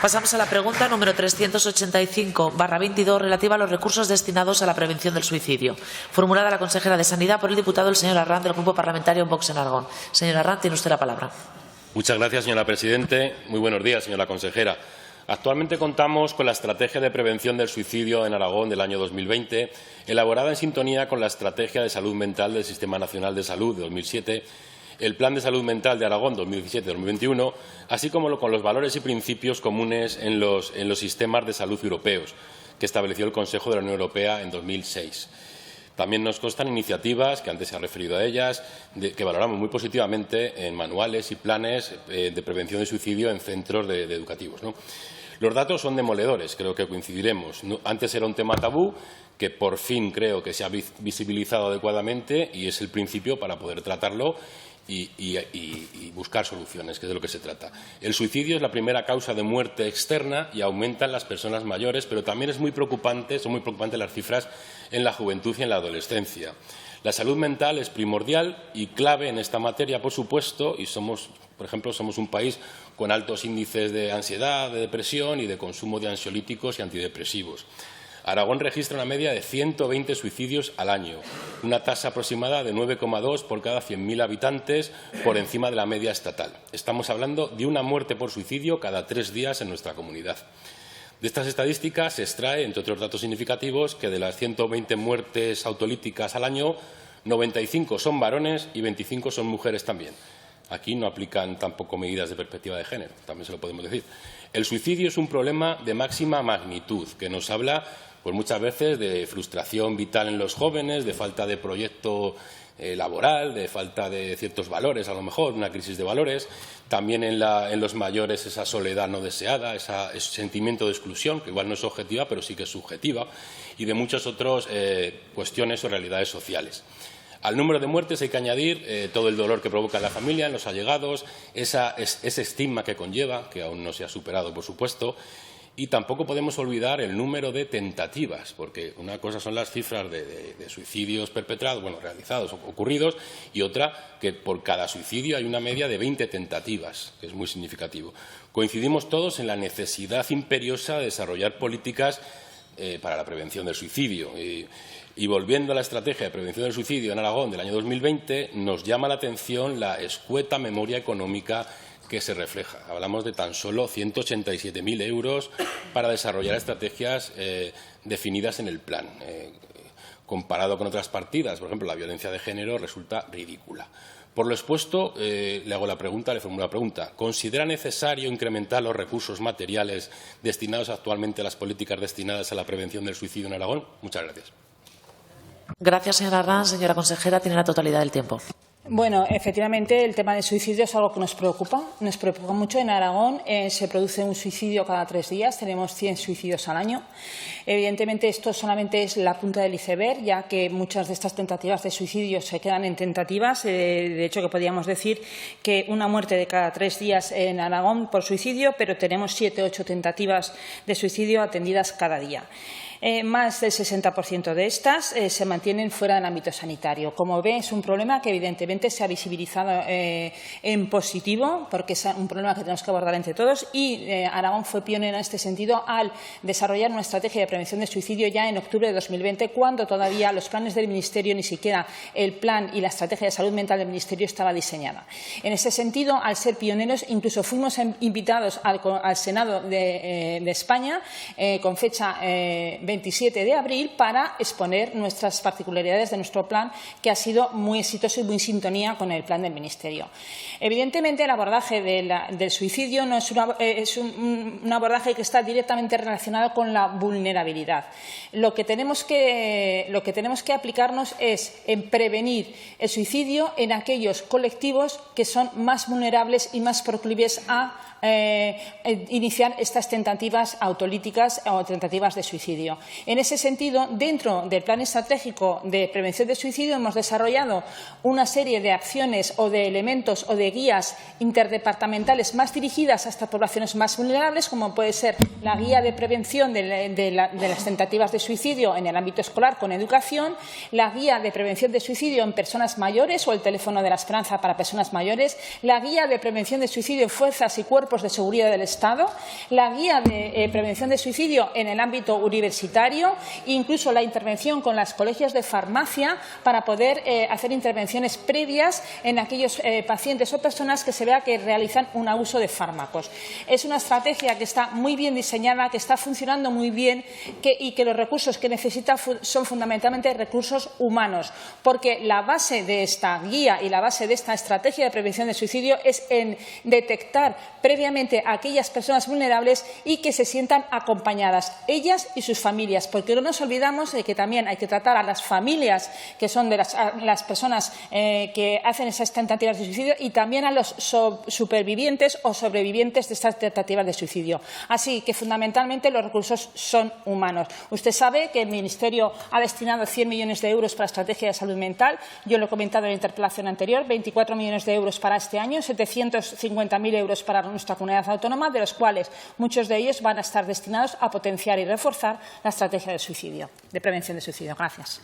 Pasamos a la pregunta número 385/22 relativa a los recursos destinados a la prevención del suicidio, formulada a la consejera de Sanidad por el diputado el señor Arranz del Grupo Parlamentario Vox en Aragón. Señor Arranz, tiene usted la palabra. Muchas gracias, señora presidenta. Muy buenos días, señora consejera. Actualmente contamos con la Estrategia de Prevención del Suicidio en Aragón del año 2020, elaborada en sintonía con la Estrategia de Salud Mental del Sistema Nacional de Salud de 2007, el Plan de Salud Mental de Aragón 2017-2021, así como con los valores y principios comunes en los sistemas de salud europeos, que estableció el Consejo de la Unión Europea en 2006. También nos constan iniciativas, que antes se ha referido a ellas, que valoramos muy positivamente en manuales y planes de prevención de suicidio en centros educativos, ¿no? Los datos son demoledores, creo que coincidiremos. Antes era un tema tabú, que por fin creo que se ha visibilizado adecuadamente y es el principio para poder tratarlo y buscar soluciones, que es de lo que se trata. El suicidio es la primera causa de muerte externa y aumenta en las personas mayores, pero también son muy preocupantes las cifras en la juventud y en la adolescencia. La salud mental es primordial y clave en esta materia, por supuesto, y por ejemplo, somos un país con altos índices de ansiedad, de depresión y de consumo de ansiolíticos y antidepresivos. Aragón registra una media de 120 suicidios al año, una tasa aproximada de 9,2 por cada 100.000 habitantes, por encima de la media estatal. Estamos hablando de una muerte por suicidio cada 3 días en nuestra comunidad. De estas estadísticas se extrae, entre otros datos significativos, que de las 120 muertes autolíticas al año, 95 son varones y 25 son mujeres también. Aquí no aplican tampoco medidas de perspectiva de género, también se lo podemos decir. El suicidio es un problema de máxima magnitud que nos habla pues muchas veces de frustración vital en los jóvenes, de falta de proyecto laboral, de falta de ciertos valores, a lo mejor, una crisis de valores. También en los mayores esa soledad no deseada, ese sentimiento de exclusión, que igual no es objetiva, pero sí que es subjetiva, y de muchas otras cuestiones o realidades sociales. Al número de muertes hay que añadir todo el dolor que provoca en la familia, en los allegados, ese estigma que conlleva, que aún no se ha superado, por supuesto. Y tampoco podemos olvidar el número de tentativas, porque una cosa son las cifras de suicidios perpetrados, realizados o ocurridos, y otra que por cada suicidio hay una media de 20 tentativas, que es muy significativo. Coincidimos todos en la necesidad imperiosa de desarrollar políticas para la prevención del suicidio. Y volviendo a la Estrategia de Prevención del Suicidio en Aragón del año 2020, nos llama la atención la escueta memoria económica que se refleja. Hablamos de tan solo 187.000 euros para desarrollar estrategias definidas en el plan. Comparado con otras partidas, por ejemplo, la violencia de género, resulta ridícula. Por lo expuesto, le formulo la pregunta. ¿Considera necesario incrementar los recursos materiales destinados actualmente a las políticas destinadas a la prevención del suicidio en Aragón? Muchas gracias. Gracias, señora Arranz. Señora consejera, tiene la totalidad del tiempo. Bueno, efectivamente, el tema del suicidio es algo que nos preocupa mucho. En Aragón se produce un suicidio cada 3 días, tenemos 100 suicidios al año. Evidentemente, esto solamente es la punta del iceberg, ya que muchas de estas tentativas de suicidio se quedan en tentativas. De hecho, que podríamos decir que una muerte de cada 3 días en Aragón por suicidio, pero tenemos 7 u 8 tentativas de suicidio atendidas cada día. Más del 60% de estas se mantienen fuera del ámbito sanitario. Como ve, es un problema que evidentemente se ha visibilizado en positivo, porque es un problema que tenemos que abordar entre todos, y Aragón fue pionera en este sentido al desarrollar una estrategia de prevención de suicidio ya en octubre de 2020, cuando todavía los planes del Ministerio, ni siquiera el plan y la estrategia de salud mental del Ministerio estaba diseñada. En ese sentido, al ser pioneros, incluso fuimos invitados al Senado de España con fecha 27 de abril para exponer nuestras particularidades de nuestro plan, que ha sido muy exitoso y muy en sintonía con el plan del Ministerio. Evidentemente, el abordaje del suicidio no es un abordaje que está directamente relacionado con la vulnerabilidad. Lo que tenemos que aplicarnos es en prevenir el suicidio en aquellos colectivos que son más vulnerables y más proclives a iniciar estas tentativas autolíticas o tentativas de suicidio. En ese sentido, dentro del Plan Estratégico de Prevención del Suicidio hemos desarrollado una serie de acciones o de elementos o de guías interdepartamentales más dirigidas a estas poblaciones más vulnerables, como puede ser la guía de prevención de las tentativas de suicidio en el ámbito escolar con educación, la guía de prevención de suicidio en personas mayores o el teléfono de la esperanza para personas mayores, la guía de prevención de suicidio en fuerzas y cuerpos cuerpos de seguridad del Estado, la guía de prevención de suicidio en el ámbito universitario, incluso la intervención con los colegios de farmacia para poder hacer intervenciones previas en aquellos pacientes o personas que se vea que realizan un abuso de fármacos. Es una estrategia que está muy bien diseñada, que está funcionando muy bien y que los recursos que necesita son fundamentalmente recursos humanos, porque la base de esta guía y la base de esta estrategia de prevención de suicidio es en detectar previamente a aquellas personas vulnerables y que se sientan acompañadas, ellas y sus familias, porque no nos olvidamos de que también hay que tratar a las familias que son de las personas que hacen esas tentativas de suicidio y también a los supervivientes o sobrevivientes de estas tentativas de suicidio. Así que fundamentalmente los recursos son humanos. Usted sabe que el Ministerio ha destinado 100 millones de euros para la estrategia de salud mental. Yo lo he comentado en la interpelación anterior, 24 millones de euros para este año, 750.000 euros para nuestra comunidad autónoma, de los cuales muchos de ellos van a estar destinados a potenciar y reforzar la estrategia de suicidio, de prevención de suicidio. Gracias.